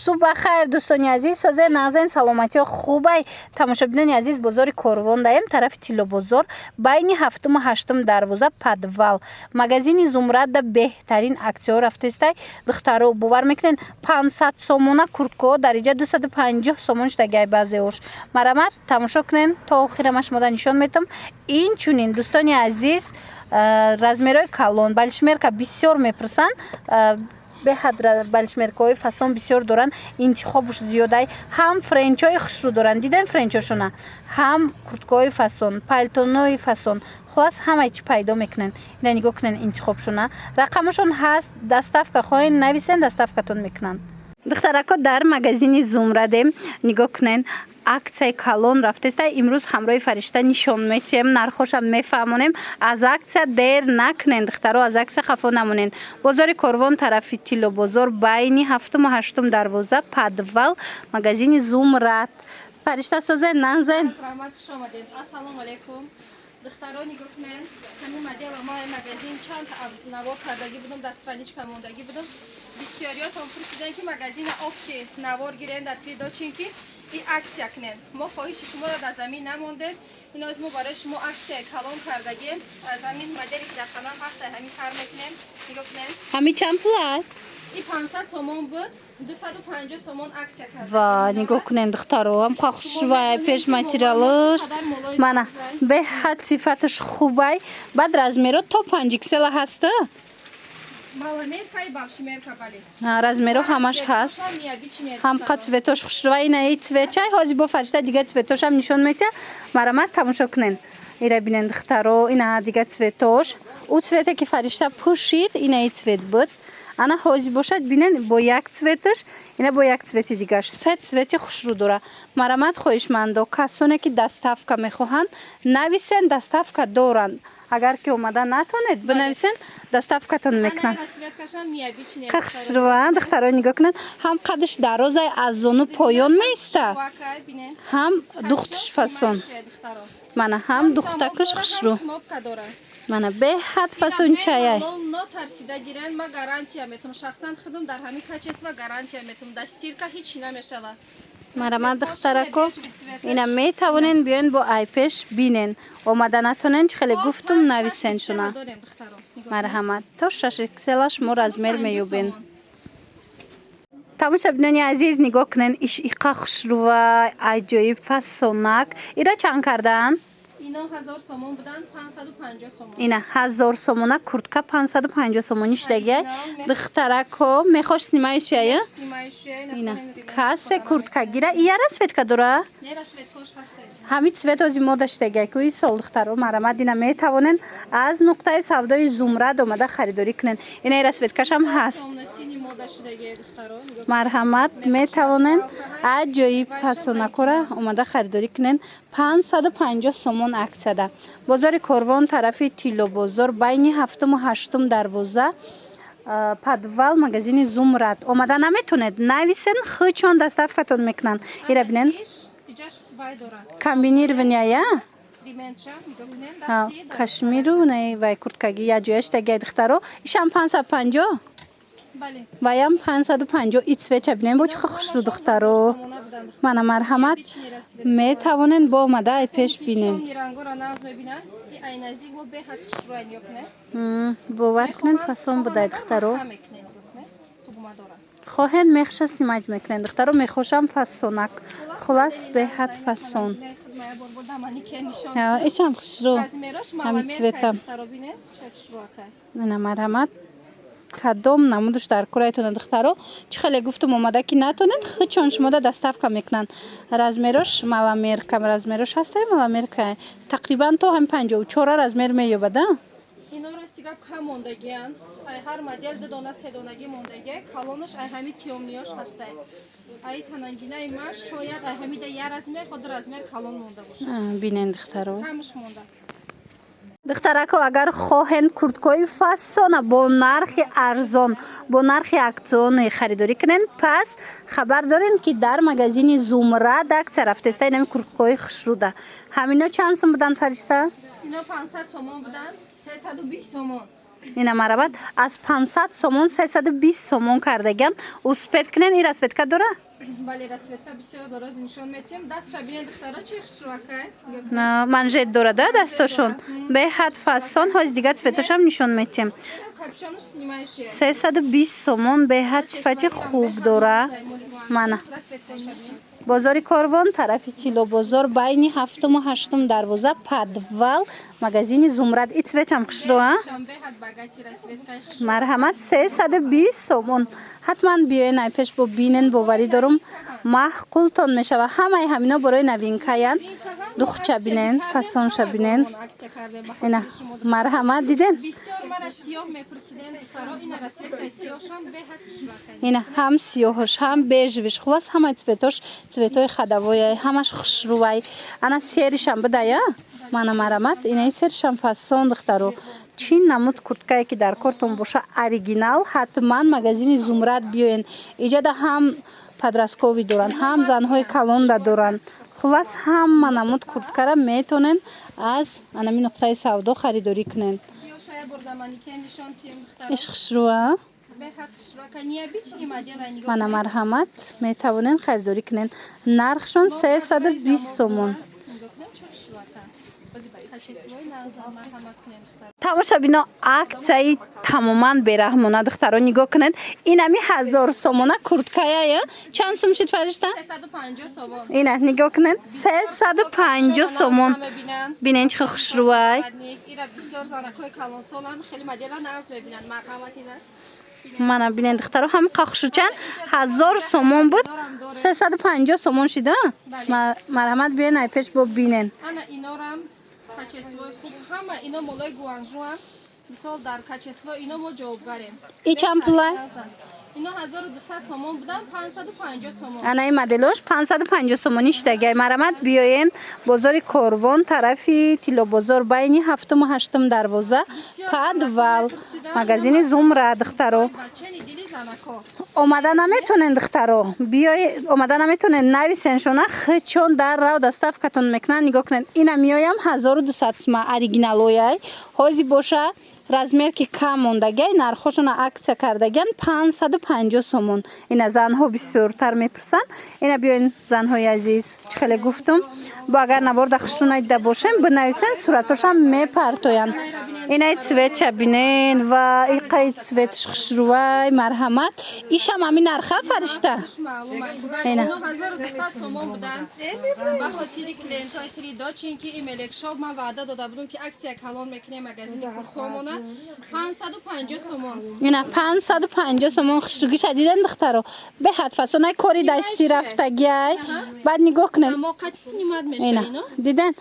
صبح خیر دوستانی عزیز، سازه نازن سلامتی و خوبای تماشابینان عزیز، بازار کاروان دایم طرف تیلو بازار بین هفتم و هشتم دروازه پدوال مغازین زمرد ده بهترین اکسیو رفته است. دخترو باور میکنین 500 سومونه کورتکو درجه 250 سومونش دگای بعضیش مرامت تماشا کنین تا آخرش مدا نشون میتم. این چونین دوستانی عزیز размерой калон балишмерка бисёр мепурсанд به حد بالشمرکای فسون بسیار دارن انتخابش زیاده هم فرنچای خشرو دارن دیدن فرنچاشونه هم کورتکای فسون پالتونای فسون خلاص همه چی پیدا میکنن اینا نگاه کنن انتخابشونه رقمشون هست دستافکا خواهین نویسن دستافکاتون میکنن. دخترکا در مغازین زمرده نگاه کنن акция калон рафтеста имрӯз ҳамроҳи фаришта нишон метиҳем нархошам мефаҳмонем аз акция дер накунед духтаро аз акция хафо намонед. бозори корвон тарафи тило бозор байни ҳафтуму ҳаштум дарвоза подвал магазини зумрад фаришта созен нанзен rahmat xush omaded. Assalomu alaykum. Духтаро нигоҳ кунед ҳамин модели мои магазин чанд навор кардагӣ будам дар страничка мондагӣ будам бисёриётон пурсидан ки магазини обши навор гирен дар тида чинки и акция кунед мо хоҳиши шуморо дар замин намондем иноз мо барои шумо акция калон кардагем аз ҳамин модели ки дар хона ҳаст ҳамин сар мекунем нигоҳ кунед ҳамин чанд пул аст и 500 сомон буд 250 сомон акция кардагем ва нигоҳ кунед духтаро ҳам хушрувай пеш материалаш мана беҳад сифаташ хубай баъд размеро то 5 иксела ҳаста маламерка и балшмерка бали размеро ҳамаш ҳаст ҳамқа цветош хушрувай ина и цветчай ҳозир бо фаришта дига цветошам нишон метия марамат тамошо кунен ира бинен духтаро ина дига цветош у цвете ки фаришта пушид ина и цвет буд ана ҳозир бошад бинен бо як цветаш ина бо як цвети дигаш се цвети хушрӯ дора марамат хоҳишмандо касоне ки доставка мехоҳанд нависен доставка доранд агар ки омада натонед бинависен доставкатон мекунанд хушрӯа духтаро нигоҳ кунед ҳам қадиш дарозай аз зону поён меиста ҳам духтуш фасон мана ҳам духтакаш хушрӯ мана беҳад фасончаяй но тарсида гирен ма гарантия метум шахсан худум дар ҳамин качества гарантия метум да стирка ҳеч намешава марамат духтарако ина метавонен биёен бо айпеш бинен омада натонен чӣ хеле гуфтум нависен шуна марҳамат то 6 икселаш мо размер меёбен. тамошобинони азиз нигоҳ кунен иш иқа хушрува аҷоиб фасонак ира чанд кардан ино 1000 сомон будан 550 сомон ина 1000 сомона куртка 550 сомониш дагай духтарако мехош снимаиш я ина касе куртка гира яра цветка дора нера цветкош ҳаста ҳамин цвет ози модаш дагай ку и сол духтаро марамат ина метавонен аз нуқтаи савдои зумрад омада харидорӣ кунен ина яра цветкашам ҳаст марҳамат метавонен аҷоиб фасонакора омада харидорӣ кунен 550 сомон аксияда бозори корвон тарафи тило бозор байни ҳафтуму ҳаштум дарвоза подвал магазини зумрад омада наметонед нависен хичон доставкатон мекунанд ира бинен комбинирования я кашмиру не вай курткаги яҷояш дагай духтаро ишам 550 ваям 550 и цвеча бинен бо чихо хушрӯ духтаро мана марҳамат метавонен бо омада айпеш бинен бовар кунен фасон будай духтаро хоҳен мехша снимать мекунен духтаро мехошам фасонак хулас беҳад фасон ишам хушрӯ ҳамин цветам мана марҳамат кадом намудуш дар кораитона духтаро чӣ хеле гуфтум омада ки натонед хичон шумода доставка мекунанд размерош маламерка размерош ҳастай маламерка тақрибан то ҳам 54 размер меёбада ино расти гап кам мондагиан ай ҳар модел дона седонагӣ мондагӣ калонош ай ҳами тиёмниёш ҳастай ай танангинаи ма шояд ай ҳамида я размер ход размер калон монда бошад бинен духтаро камш монда духтарако агар хоҳен курткои фасона бо нархи арзон бо нархи аксиони харидорӣ кунен пас хабар дорен ки дар магазини зумрад аксия рафтеста инами курткои хушруда ҳамино чанд сум будан фаришта ино 500 сомон будан 320 сомон اینا مرامت از 500 سومون 320 سومون کردگم اسپت کنن این رسپتکا داره بله رسویتکا بسیار درست نشون میتیم دست را بینید دخترها چی خشروکه نه منجت داره ده دستشون به حد فاسون های دیگه سویتش هم نشون میتیم کپشونش سلیمایشه 320 سومون به حد صفتی خوب داره منه رسویتکا شبیه بازار کاروان طرف تیلو بازار بین هفتم و هشتم دروازه پدوال مغازین زمرد ایت هم خشدو ها شنبه حد باگاتی رسویتکا خشرو مرحمت 320 سومون حتما بیاین ایپش با بینن باوری دارم معقولتون میشه و همه همینا برای نوینکاین دختر بینن پسانش بینن اینا مرحمت دیدن بسیار من سیاه میپرسیدن دخترها این رسویتکا سیاهشان به حد خشروکه اینا هم سیاهش هم بیژوش خلاص همه цветош цветои хадавоя همش خشروای انا سیرشم بدایا من مرامت اینا سیرشم فاسون دخترو چین نمود کورتکایی که در کارتون باشه اوریجینال حتما مغازین زمرد بیاین اینجا هم پدرسکوی دارن هم زنهای کلون دارن خلاص هم نمود کورتکا را میتونن از همین نقطه سودا خریداری کنن سیاه شاید بردمانی که نشان تیم دخترها اش خشروه به حد خشروکه نیه بیچ این مدیل نگاه من مرحمت میتونن خریداری کنن نرخشون 320 سومون تماشا بینا акцияи тамоман бераҳмона духтаро нигоҳ кунед ин ами 1000 сомона курткая чанд сум шид фаришта 350 сомон ина нигоҳ кунед 350 сомон бинен чӣ хушрӯвай ира бисёр занакои калонсолам хеле модела нағз мебинанд марҳамат ина мана бинен духтаро ҳами қахшучан 1000 сомон буд 350 сомон шида марҳамат биен айпеш бо бинен ана инорам качествои хуб ҳама ино молои гуанжуан мисол дар качество ино мо ҷавобгарем и чанд пулай ино 1200 сомон будан 550 сомон анаи моделош 550 сомони штагай марҳамат биёен бозори корвон тарафи тилобозор байни 7-ум 8-ум дарвоза подвал магазини зумра духтаро омада наметонен духтаро биёй омада наметонен нависеншона хичон дар рав доставкатон мекунан нигоҳ кунед ина миёям 1200 сма оригиналояй ҳози боша размер ки кам мондагай нархошона акция кардаган 550 сомон ина занҳо бисёртар мепурсанд ина биёин занҳои азиз чӣ хеле гуфтум бо агар наборда хушрӯ наида бошем бинависен суратошам мепартоянд инаи цветша бинен ва иқаи цветш хушрӯвай марҳамат ишам ҳамин нарха фаришта ина 1200 сомон будан ба хотири клиентои тридо чунки имелекшоп ман ваъда дода будам ки акция калон мекунем магазини пурхомона 550 сомон ина 550 сомон хушрӯги шадиден духтаро беҳад фасонай кори дастӣ рафтагиай баъд нигоҳ кунед ина диден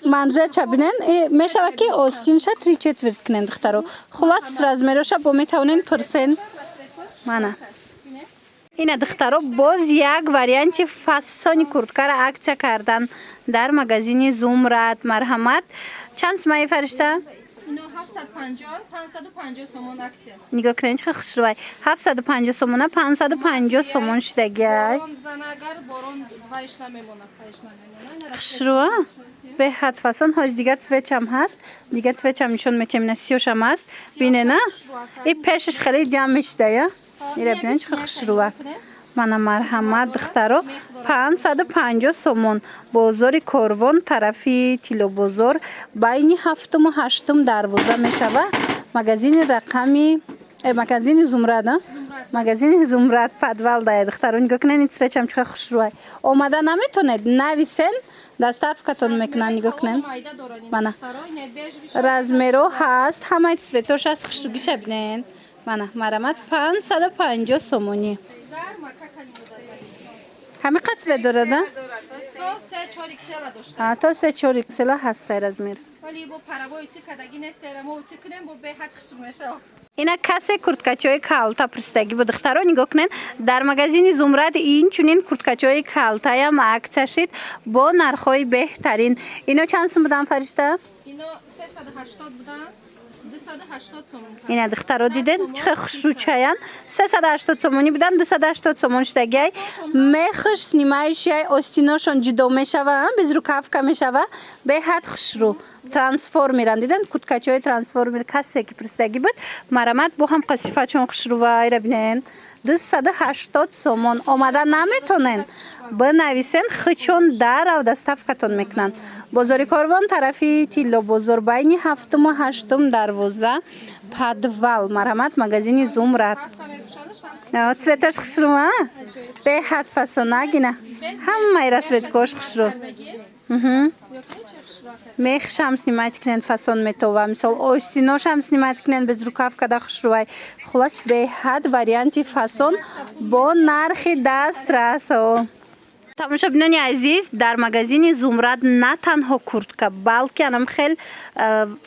манжетша бинен мешава ки остинша 3/4 кунен духтаро хулас размероша бо метавонен пурсен мана ина духтаро боз як варианти фасони курткара акция кардан дар магазини зумрад марҳамат чанд сумаи фаришта ино 750 550 сомон акция нигоҳ кунед чӣ хушрӯвай 750 сомона 550 сомон шидагиай занагар борон дваиш намемонад хушрӯва беҳад фасон ҳоз дига цветчам ҳаст дига цветчам нишон метем ина сиёшам ҳаст бинена и пешаш хеле ҷамъ мешидая ира бинен чӣ хушрӯва мана марҳамат духтаро 550 сомон бозори корвон тарафи тилобозор байни 7-ум 8-ум дарвоза мешава магазини рақами магазини зумрад магазини зумрад подвал дая духтаро нигоҳ кунед цветчам чӣ хушрӯвай омада наметонед нависен доставкатон мекунан нигоҳ кунед мана размеро ҳаст ҳамаи цветош ҳаст хушрӯгиша бинен мана марҳамат 550 сомонӣ ҳами қад цвет дорада то 3-4 иксела ҳастай размер ина касе курткачои калта пурсидаги бу духтаро нигоҳ кунед дар магазини зумрад инчунин курткачои калтаям акция шид бо нархҳои беҳтарин ино чанд сум будан фаришта ино 380 будан 280 сомон. اینا دخترها دیدین چه خوشروچاین 380 سومونی بدن 280 سومون شدگی میخش سنیمایش یای استیناشون جدا میشوه bez rukavka میشوه به حد خوشرو ترانسفورمیرن دیدن کتکچی های ترانسفورمیر کسی که پرستگی بود مرامت با هم قصفه چون خوشرو وای را بینین 280 سومون آمده نمیتونن بنویسن خچون در و دستفکتون میکنن بازار کاروان طرفی تیلو بازار بین هفتم و هشتم دروازه پدوال مرامت مگزینی زمرد цветаш хушру به حد فسونگینه همه را سویت کوش خشرو میخش هم سنیمایت کنن فسون میتوه مثال اوستیناش هم سنیمایت کنن bez rukavka da خشروی خلاص به حد واریانتی فسون با نرخ دسترس тамошобинони азиз дар магазини зумрад на танҳо куртка балки анам хел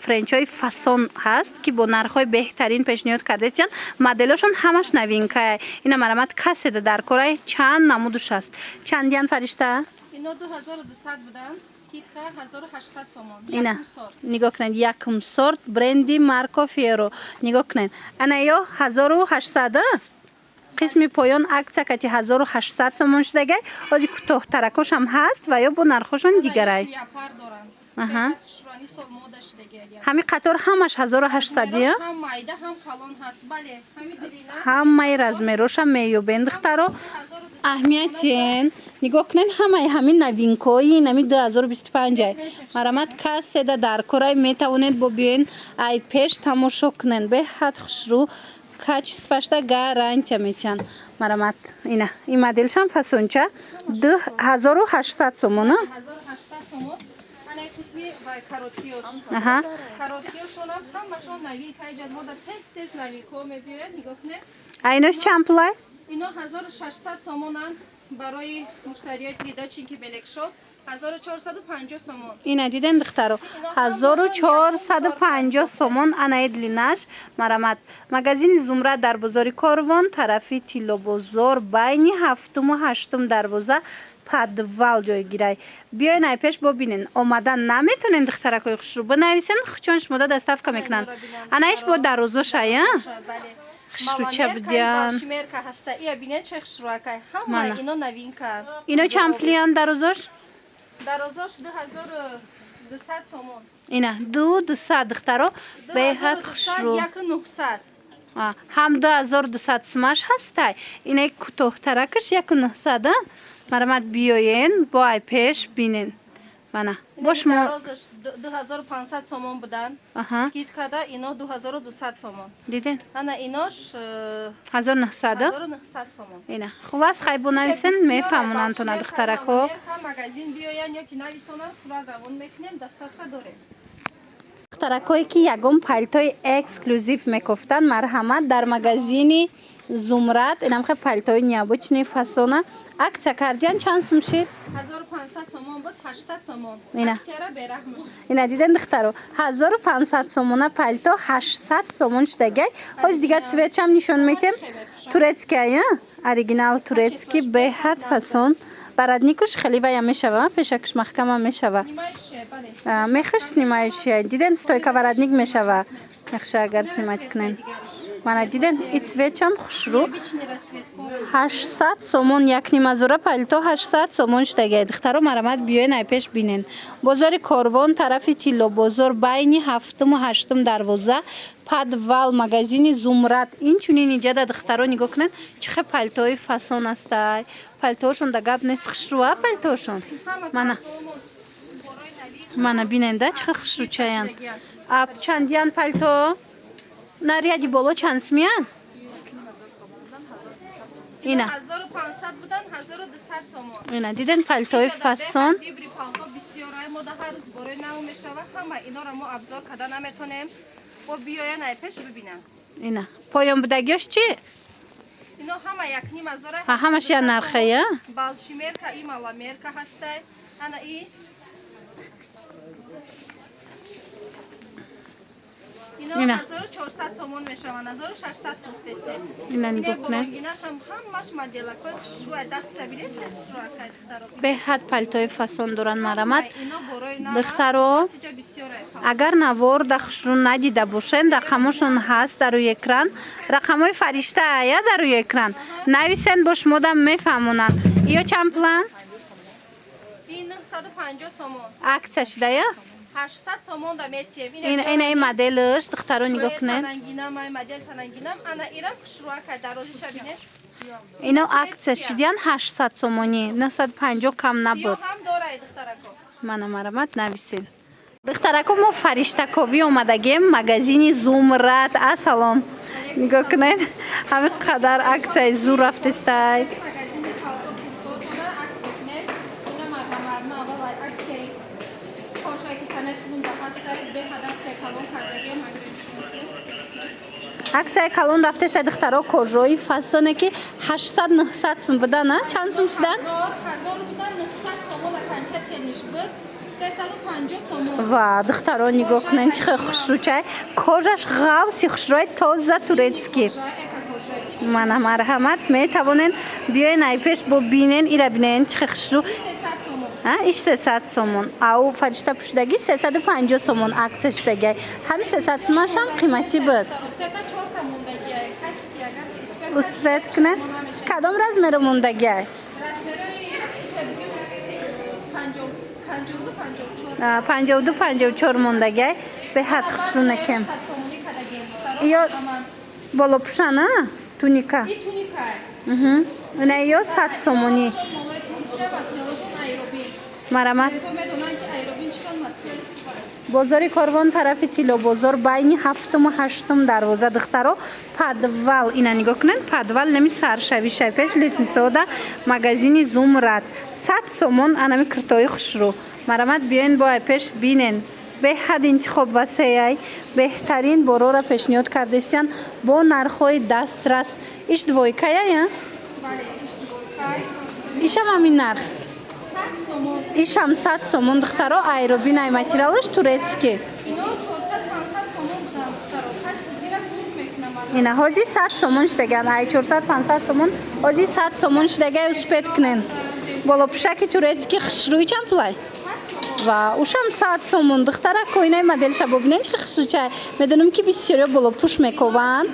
френчҳои фасон ҳаст ки бо нархҳои беҳтарин пешниҳод кардастиян моделошон ҳамаш новинкае ина марамат каседа дар корай чанд намудуш аст чандиян фаришта Ино 2200 будан, скидка 1800 сомон. Ина нигоҳ кунед якум сорт бренди Марко Фиеро нигоҳ кунед ана ё 1800 қисми поён акция кати 1800 сомон шудагай ҳозир кӯтоҳтаракош ҳам ҳаст ва ё бо нархошон дигарай ҳами қатор ҳамаш 1800 я ҳамаи размерошам меёбен духтаро аҳамиятиен нигоҳ кунед ҳамаи ҳамин новинкои нами 2025 ай марамат каседа дар корай метавонед бо биёен ай пеш тамошо кунед беҳад хушрӯ качествашда гарантия метиҳанд марамат ина ин моделшам фасонча 2800 сомон айнош чанд пулай ино 1600 сомонанд барои муштариёи ридочинки белекшоп 1450 сомон. Ина диден духтаро 1450 сомон анаи длинаш марамат магазини зумрад дар бозори Корвон тарафи Тилло бозор байни 7-ум ва 8-ум дарвоза подвал ҷойгирай биёин ай пеш бобинен омадан наметонен духтаракои хушрӯ бинависен хучон шумода доставка мекунанд анаиш бо дарозоша я хушрӯча будян ино чанд пулиян дарозош дарозош 2200 сомон. Ина 2200 духтаро беҳад хушрӯ 1900 ҳам 2200 сумаш ҳастай инаи кӯтоҳтаракаш 1900 марамат биёен бо ай пеш бинен мана бош мо дарозаш 2500 сомон будан скидкада ино 2200 сомон диден ана инош 1900 сомон ина хулас хай бо нависен мефаҳмонанд то на духтарако магазин биёян ё ки нависонанд сурат равон мекунем доставка дорем духтаракое ки ягон пальтои эксклюзив мекуфтанд марҳамат дар магазини зумрад инам хе пальтои необычный фасона акция кардиян чанд сум шид 1500 сомон буд 800 сомон ина аксияра бераҳмуш ина диден духтаро 1500 сомона пальто 800 сомон шудагай ҳоз дигар цветчам нишон метем турецкая оригинал турецки беҳад фасон барадникуш хеле вая мешава пешакш маҳкама мешава мехаш снимающая диден стойка варадник мешава мехша агар снимать кунем мана диден и цветчам хушрӯ 800 сомон якнимазора палто 800 сомон шудагай духтаро марамат биёен ай пеш бинен бозори Корвон тарафи Тилло бозор байни 7-ум ва 8-ум дарвоза подвал магазини зумрад инчунин иҷада духтаро нигоҳ кунед чихе палтои фасон астай палтоошон да гап нест хушрӯа палтоошон мана биненда чихе хушрӯчаян аб чандиян палто наряди боло чанд сумиян ина 1500 будан 1200 сомон ина диден палтои фасон дибри палто бисёрай мода ҳар рӯз борои нав мешава ҳама иноро мо абзор карда наметонем бо биёян ай пеш бибинам ина поён будагиёш чӣ ино ҳама якнимазора ҳамаш я нархая балшимерка и маламерка ҳастай ана и اینا 1400 سومون میشوند 1600 فروختیم اینا اینه نگاه کنن بلونگیناش هم همش مدل کوی شروع دست شبیه چه شروع کرد دخترو به حد پالتوی فاسون دوران مرامت اینا برای نه دخترو سیجا بسیار اگر نوار دخشون ندیده باشن رقمشون هست در روی اکران رقمای فرشته یا در روی اکران نویسن باش مودم میفهمونن یا چند پلان این 950 سومون عکسش ده یا 800 سومون دا میتیم این مدلش دخترو نگاه کنن تنگینم مدل تنگینم انا ایرم شروع کرد درازی شبینه اینا عکسش دیدن 800 سومونی 950 کم نبود هم داره دخترکو منم مرامت نویسین دخترکو ما فرشته کوی اومدگیم مگزینی زومرات اسلام نگاه کنید همین قدر عکسای زور رفتستای مگزین پالتو پورتو تونا اکتی کنه اینا مرمى اول اکتی کاشای که تنه خونم دا هسته به هدف کلون کردگیم عکسای کلون رفتستای دخترو کجایی فاسونه که 800 900 سوم بودن نه چند سوم شدن 1000 بودن 900 سومون کنچه تنیش بود 350 سومون و دخترو نگاه کنین چه خوشروچای کجاش غوسی خوشروی تازه تورецки منم مرحمت میتوانین بیاین ای پیش ببینین ایرا ببینین چه خوشرو 300 سومون ایش 300 سومون او فرشته پوشیدگی 350 سومون عکسش دیگه همین 300 سومش هم قیمتی بود 3 تا 4 تا موندگی کسی که اگر اسپت کنه کدام راز میره موندگی رسمه 52 54 موندگی به حد خوشرو نکم یا بالا پوشانه تونیکا این تونیکا نه یا 100 سومونی مرامت بازار کاروان طرف تیلو بازار بین هفتم و هشتم دروازه دخترو پدول اینا نگاه کنن پدول نمی سرشوی شپش لیتنسودا مگزینی زومرات 100 سومون انمی کرتای خوشرو مرامت بیاین با پیش بینن به حد انتخاب وسیعی بهترین برو را پیشنهاد کردستین با نرخ‌های دسترس ایش دویکه یا بله ایش هم همین نرخ 100 سومون ایش هم 100 سومون دخترو ایروبین ای ماتریالش تورецки اینا 400 500 سومون بودن دخترو پس دیگه فروخ میکنم اینا هازی 100 سومون شدگن ای 400 500 سومون هازی 100 سومون شدگه اسپت کنن بالا پوشاکی تورецки خشروی چند پلای و اوشم 100 سومون دختره کوینه مدل شب ببینین چه خشروچه میدونم که بسیار بالا پوش میکوبن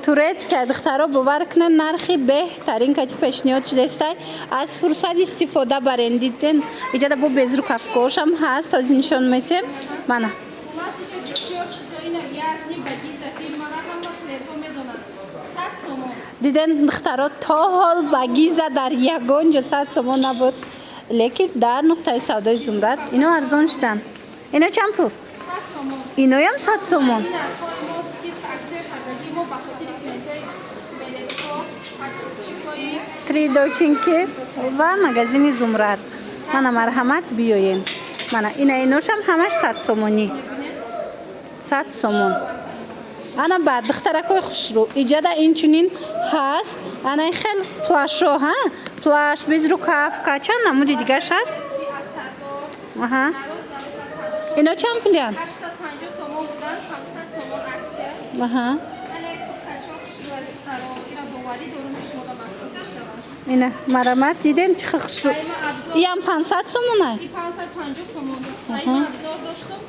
تورецки دخترها باور کنن نرخی بهترین که پیشنهاد شده است از فرصت استفاده برندیدن ایجاد با بزرگ کفکوش هم هست تا نشان میتیم منه دیدن دخترها تا حال بگیزه در یگان جا 100 سومون نبود لیکن در نقطه سودای زمرد اینا ارزان شدن اینا چند پول؟ 100 سومون اینا هم 100 سومون تریدوچینکی و مگزینی زمرد منه مرحمت بیاین منه ایناش هم همش 100 سومونی 100 سومون انا بعد دخترکای خوش رو ایجاد این چنین هست انا خیلی پلاشو ها پلاش بیز رو کف چند نمودی دیگهش هست آها اینا چند پولیان 850 سومون بودن 500 سومون اکسیه آها اینا مرامت دیدیم چه خوش رو این هم 500 سومونه این 550 سومون بود این ابزار داشتم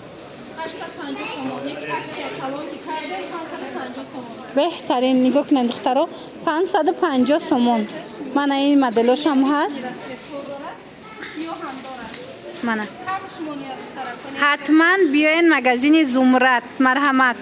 850 سومون یک اکسیه کلون که کردیم 550 سومون بهترین نگاه کنن دخترها 550 سومون من این مدلش هم هست منه حتما بیاین مگزین زمرد مرحمت